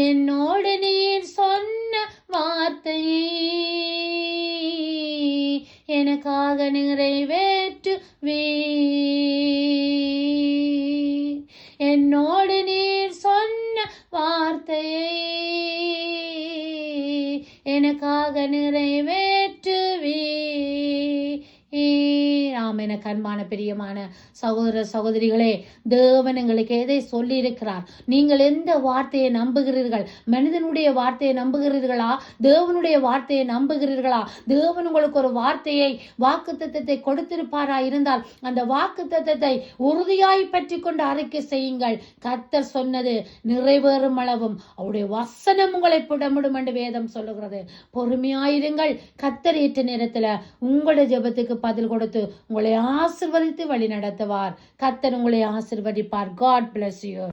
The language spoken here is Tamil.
என்னோடு நீர் சொன்ன வார்த்தையை எனக்காக நிறைவேற்றுவீர். என்னோடு நீர் சொன்ன வார்த்தையை எனக்காக நிறைவேற்றுவீர். எனக்கு அன்பான பிரியமான சகோதர சகோதரிகளே, தேவன் எங்களுக்கு எதை சொல்லி இருக்கிறார்? நீங்கள் எந்த வார்த்தையை நம்புகிறீர்கள்? மனிதனுடைய வார்த்தையை நம்புகிறீர்களா? தேவனுடைய வார்த்தையை நம்புகிறீர்களா? தேவன் உங்களுக்கு ஒரு வார்த்தையை வாக்குத்தத்தத்தை கொடுத்திருப்பாரா இருந்தால் அந்த வாக்குத்தத்தத்தை உறுதியாய் பற்றி கொண்டு அறிக்கை செய்யுங்கள். கர்த்தர் சொன்னது நிறைவேறும் அளவும் அவருடைய வசனம் உங்களை புடமிடும் என்று வேதம் சொல்லுகிறது. பொறுமையாயிருங்கள். கர்த்தர் ஏற்ற நேரத்துல உங்களுடைய ஜெபத்துக்கு பதில் கொடுத்து உங்களை ஆசீர்வதித்து வழி நடத்துவார். கர்த்தர் உங்களை ஆசீர்வதிப்பார். God bless you.